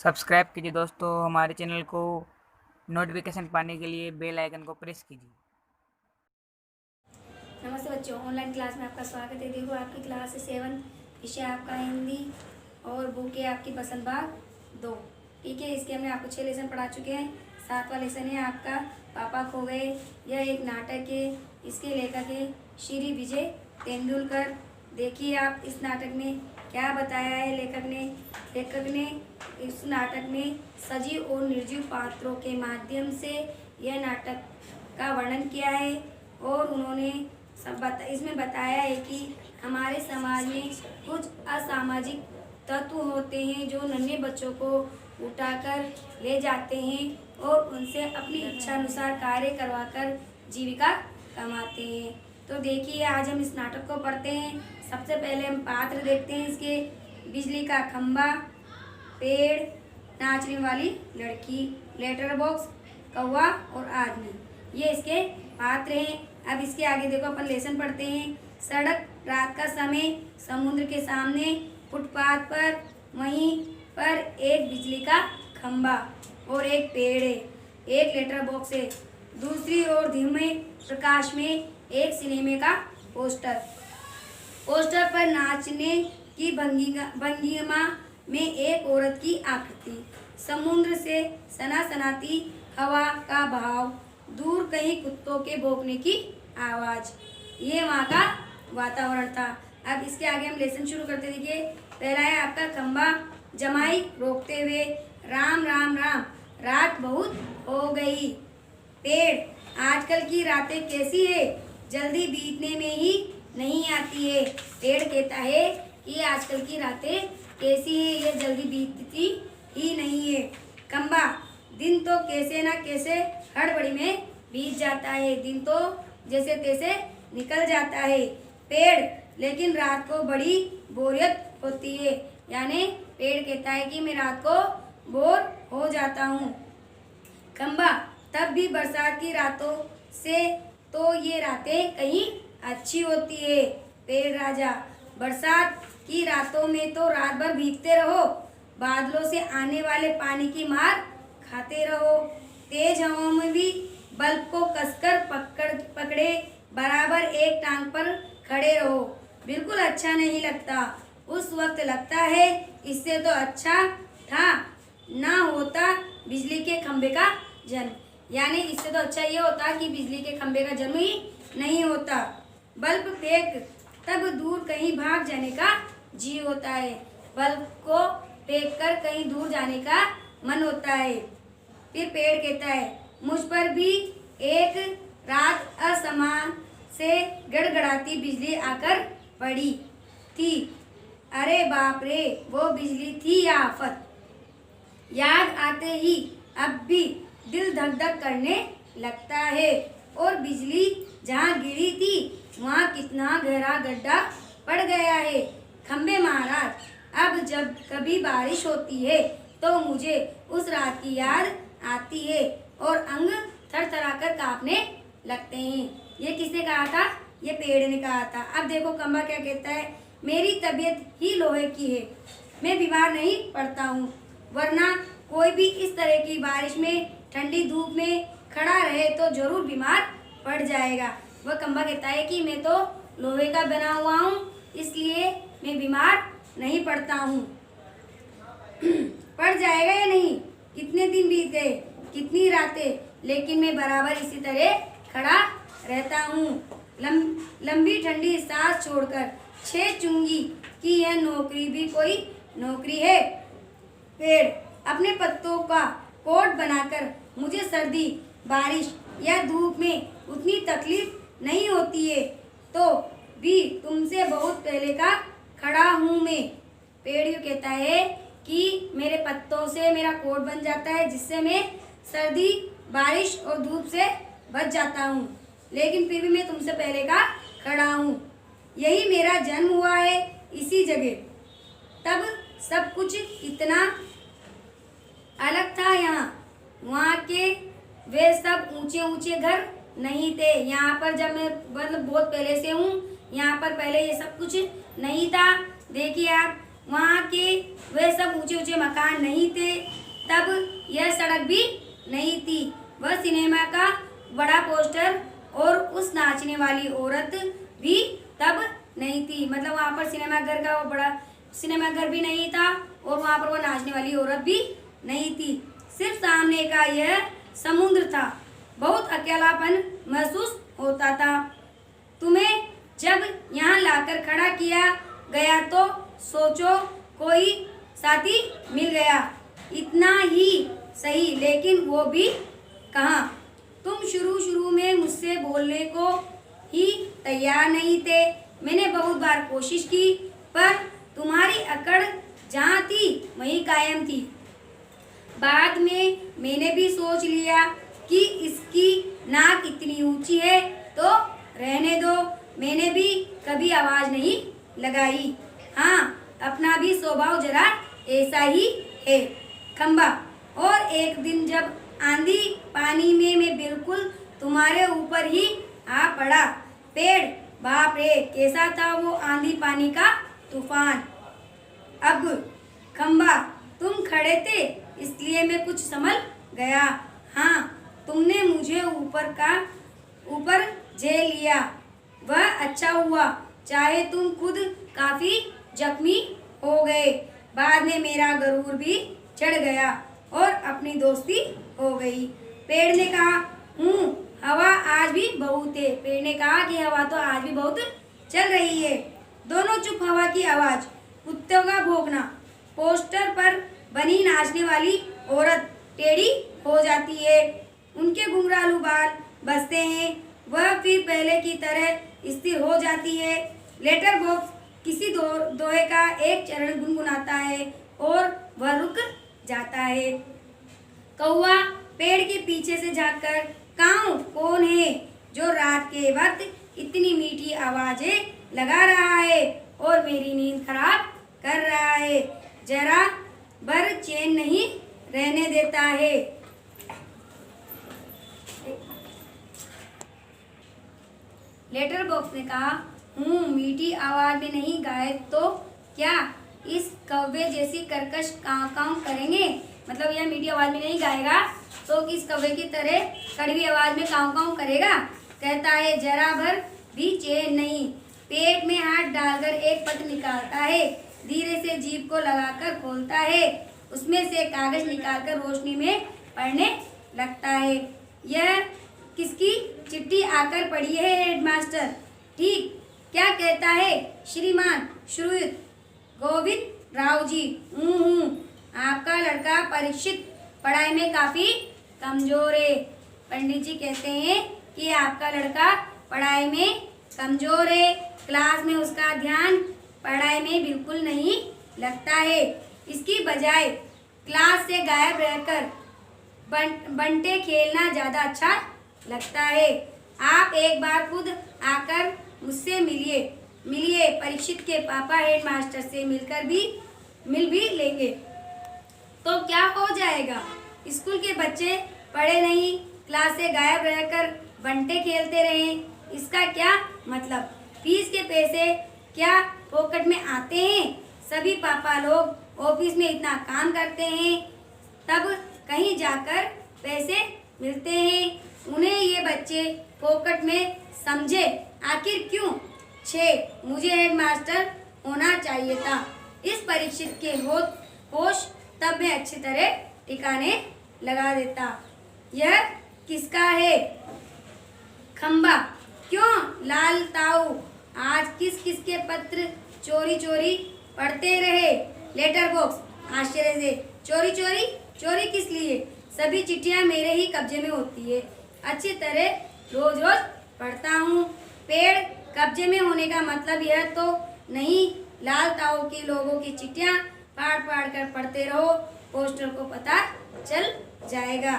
Subscribe कीजिए दोस्तों हमारे चैनल को। नोटिफिकेशन पाने के लिए बेल आइकन को प्रेस कीजिए। नमस्ते बच्चों, ऑनलाइन क्लास में आपका स्वागत है। देखो आपकी क्लास है 7, विषय आपका हिंदी और बुक है आपकी पसंद बाग 2। ठीक है, इसके हमने आपको 6 लेसन पढ़ा चुके हैं। 7वां लेसन है आपका पापा खो गए। यह एक नाटक है, इसके लेखक है श्री विजय तेंदुलकर। देखिए आप इस नाटक में क्या बताया है लेखक ने इस नाटक में सजीव और निर्जीव पात्रों के माध्यम से यह नाटक का वर्णन किया है और उन्होंने इसमें बताया है कि हमारे समाज में कुछ असामाजिक तत्व होते हैं जो नन्हे बच्चों को उठाकर ले जाते हैं और उनसे अपनी इच्छा अनुसार कार्य करवाकर जीविका कमाते हैं। तो देखिए आज हम इस नाटक को पढ़ते हैं। सबसे पहले हम पात्र देखते हैं इसके। बिजली का खंबा, पेड़, नाचने वाली लड़की, लेटर बॉक्स, कौवा और आदमी, ये इसके पात्र हैं। अब इसके आगे देखो अपन लेसन पढ़ते हैं। सड़क, रात का समय, समुद्र के सामने, फुटपाथ पर, वहीं पर एक बिजली का खंबा और एक पेड़ है, एक लेटर बॉक्स है। दूसरी ओर धीमे प्रकाश में एक सिनेमा का पोस्टर पर नाचने की भंगिमा में एक औरत की आकृति, समुद्र से सनासनाती हवा का बहाव, दूर कहीं कुत्तों के भौंकने की आवाज। ये वहाँ का वातावरण था। अब इसके आगे हम लेसन शुरू करते। देखिए पहला है आपका खंबा। जमाई रोकते हुए, राम राम राम, रात बहुत हो गई। पेड़, आजकल की रातें कैसी है, जल्दी बीतने में ही नहीं आती है। पेड़ कहता है कि आजकल की रातें कैसी है, ये जल्दी बीतती ही नहीं है। खंबा, दिन तो कैसे ना कैसे हड़बड़ी में बीत जाता है, दिन तो जैसे तैसे निकल जाता है। पेड़, लेकिन रात को बड़ी बोरियत होती है, यानी पेड़ कहता है कि मैं रात को बोर हो जाता हूँ। खंबा, तब भी बरसात की रातों से तो ये रातें कहीं अच्छी होती है। पेड़ राजा, बरसात की रातों में तो रात भर भीगते रहो, बादलों से आने वाले पानी की मार खाते रहो, तेज हवाओं में भी बल्ब को कसकर पकड़े बराबर एक टांग पर खड़े रहो, बिल्कुल अच्छा नहीं लगता। उस वक्त लगता है इससे तो अच्छा था ना होता बिजली के खंबे का जन्म, यानी इससे तो अच्छा ये होता कि बिजली के खंबे का जन्म ही नहीं होता। बल्ब फेंक, तब दूर कहीं भाग जाने का जी होता है, बल्ब को फेंक कर कहीं दूर जाने का मन होता है। फिर पेड़ कहता है, मुझ पर भी एक रात असमान से गड़गड़ाती बिजली आकर पड़ी थी। अरे बाप रे, वो बिजली थी या आफत, याद आते ही अब भी दिल धक धक करने लगता है। और बिजली जहाँ गिरी थी वहाँ कितना गहरा गड्ढा पड़ गया है। खंबे महाराज, अब जब कभी बारिश होती है तो मुझे उस रात की याद आती है और अंग थरथराकर कांपने लगते हैं। ये किसने कहा था? ये पेड़ ने कहा था। अब देखो खंबा क्या कहता है, मेरी तबीयत ही लोहे की है, मैं बीमार नहीं पड़ता हूँ, वरना कोई भी इस तरह की बारिश में ठंडी धूप में खड़ा रहे तो जरूर बीमार पड़ जाएगा। वह खंबा कहता है कि मैं तो लोहे का बना हुआ हूँ, इसलिए मैं बीमार नहीं पड़ता हूँ। पड़ जाएगा या नहीं? कितने दिन बीत गए, कितनी रातें, लेकिन मैं बराबर इसी तरह खड़ा रहता हूँ। लंबी ठंडी सांस छोड़कर 6 चुंगी की यह नौकरी भी कोई नौकरी है। पेड़, अपने पत्तों का कोट बनाकर मुझे सर्दी, बारिश या धूप में उतनी तकलीफ नहीं होती है, तो भी तुमसे बहुत पहले का खड़ा हूँ मैं। पेड़ यूँ कहता है कि मेरे पत्तों से मेरा कोट बन जाता है, जिससे मैं सर्दी, बारिश और धूप से बच जाता हूँ, लेकिन फिर भी मैं तुमसे पहले का खड़ा हूँ। यही मेरा जन्म हुआ है, इसी जगह। तब सब कुछ इतना अलग था। यहाँ वहाँ के वे सब ऊंचे ऊंचे घर नहीं थे। यहाँ पर जब मैं मतलब बहुत पहले से हूँ, यहाँ पर पहले ये सब कुछ नहीं था। देखिए आप, वहाँ के वे सब ऊंचे ऊंचे मकान नहीं थे, तब यह सड़क भी नहीं थी। वह सिनेमा का बड़ा पोस्टर और उस नाचने वाली औरत भी तब नहीं थी। मतलब वहाँ पर सिनेमाघर का वो बड़ा सिनेमाघर भी नहीं था और वहाँ पर वो नाचने वाली औरत भी नहीं थी। सिर्फ सामने का यह समुद्र था। बहुत अकेलापन महसूस होता था। तुम्हें जब यहाँ लाकर खड़ा किया गया तो सोचो कोई साथी मिल गया, इतना ही सही, लेकिन वो भी कहाँ। तुम शुरू में मुझसे बोलने को ही तैयार नहीं थे। मैंने बहुत बार कोशिश की, पर तुम्हारी अकड़ जहाँ थी वहीं कायम थी। बाद में मैंने भी सोच लिया कि इसकी नाक इतनी ऊंची है तो रहने दो। मैंने भी कभी आवाज नहीं लगाई। हाँ, अपना भी स्वभाव जरा ऐसा ही है। खंबा, और एक दिन जब आंधी पानी में मैं बिल्कुल तुम्हारे ऊपर ही आ पड़ा। पेड़, बाप रे कैसा था वो आंधी पानी का तूफान। अब खंबा, तुम खड़े थे इसलिए मैं कुछ समझ गया। हाँ, तुमने मुझे ऊपर झेल लिया, वह अच्छा हुआ, चाहे तुम खुद काफी जख्मी हो गए। बाद में मेरा गरूर भी चढ़ गया और अपनी दोस्ती हो गई। पेड़ ने कहा, हवा आज भी बहुत है। पेड़ ने कहा कि हवा तो आज भी बहुत चल रही है। दोनों चुप। हवा की आवाज, कुत्तों का भौंकना, पोस्टर पर बनी नाचने वाली औरत टेढ़ी हो जाती है, उनके घुंघरालू बाल बजते हैं, वह फिर पहले की तरह स्थिर हो जाती है। लेटर बॉक्स किसी दोहे का एक चरण गुनगुनाता है और वह रुक जाता है। कौवा पेड़ के पीछे से झांककर, काऊ कौन है जो रात के वक्त इतनी मीठी आवाजें लगा रहा है और मेरी नींद खराब कर रहा है, जरा भर चैन नहीं रहने देता है। लेटर बॉक्स ने कहा, मीठी आवाज में नहीं गाए तो क्या इस कौवे जैसी कर्कश काव काव करेंगे। मतलब यह मीठी आवाज में नहीं गाएगा तो किस कौवे की तरह कड़वी आवाज में काव काव करेगा। कहता है, जरा भर भी चैन नहीं। पेट में हाथ डालकर एक पट निकालता है, धीरे से जीभ को लगाकर खोलता है, उसमें से कागज निकालकर रोशनी में पढ़ने लगता है। यह किसकी चिट्ठी आकर पड़ी है हेडमास्टर? ठीक, क्या कहता है श्रीमान श्रीयुत गोविंद राव जी? आपका लड़का परीक्षित पढ़ाई में काफी कमजोर है। पंडित जी कहते हैं कि आपका लड़का पढ़ाई में कमजोर है, क्लास में उसका ध्यान पढ़ाई में बिल्कुल नहीं लगता है। इसकी बजाय क्लास से गायब रहकर बंटे खेलना ज़्यादा अच्छा लगता है। आप एक बार खुद आकर मुझसे मिलिए। परीक्षित के पापा हेडमास्टर से मिल भी लेंगे तो क्या हो जाएगा। स्कूल के बच्चे पढ़े नहीं, क्लास से गायब रहकर बंटे खेलते रहें, इसका क्या मतलब। फीस के पैसे क्या पॉकेट में आते हैं? सभी पापा लोग ऑफिस में इतना काम करते हैं, तब कहीं जाकर पैसे मिलते हैं, उन्हें ये बच्चे पॉकेट में समझे। आखिर क्यों? 6 मुझे हेडमास्टर होना चाहिए था। इस परीक्षित के होश तब मैं अच्छी तरह ठिकाने लगा देता। यह किसका है? खंबा, क्यों लाल ताऊ आज किस किस के पत्र चोरी चोरी पढ़ते रहे? लेटर बॉक्स आश्चर्य से, चोरी किस लिए? सभी चिट्ठियां मेरे ही कब्जे में होती है, अच्छी तरह रोज रोज पढ़ता हूँ। पेड़ कब्जे में होने का मतलब यह तो नहीं लाल ताऊ की लोगों की चिट्ठियां फाड़ फाड़ कर पढ़ते रहो, पोस्टर को पता चल जाएगा।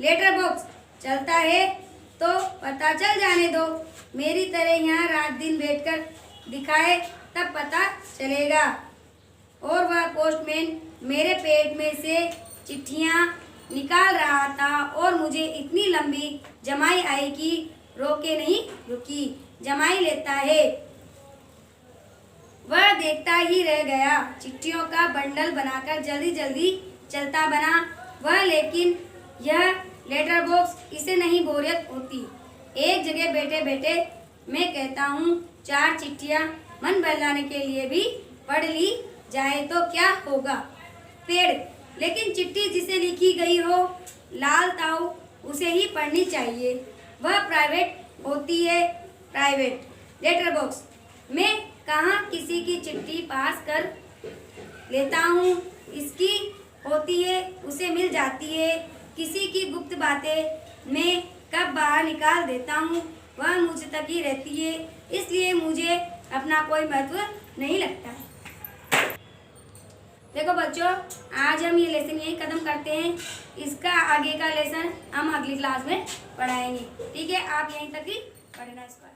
लेटर बॉक्स चलता है तो पता चल जाने दो, मेरी तरह यहाँ रात दिन बैठकर दिखाए तब पता चलेगा। और वह पोस्टमैन मेरे पेट में से चिट्ठियाँ निकाल रहा था और मुझे इतनी लंबी जमाई आई कि रोके नहीं रुकी। जमाई लेता है, वह देखता ही रह गया। चिट्ठियों का बंडल बनाकर जल्दी जल्दी चलता बना वह, लेकिन यह लेटर बॉक्स इसे नहीं बोरियत होती। एक जगह बैठे बैठे मैं कहता हूँ 4 चिट्ठियाँ मन बहलाने के लिए भी पढ़ ली जाए तो क्या होगा। पेड़, लेकिन चिट्ठी जिसे लिखी गई हो लाल ताऊ उसे ही पढ़नी चाहिए, वह प्राइवेट होती है। प्राइवेट लेटर बॉक्स, मैं कहाँ किसी की चिट्ठी पास कर लेता हूँ, इसकी होती है उसे मिल जाती है। किसी की गुप्त बातें मैं कब बाहर निकाल देता हूँ वह मुझ तक ही रहती है, इसलिए मुझे अपना कोई महत्व नहीं लगता है। देखो बच्चों, आज हम ये लेसन यही खत्म करते हैं। इसका आगे का लेसन हम अगली क्लास में पढ़ाएंगे। ठीक है, आप यहीं तक ही पढ़ना इसका।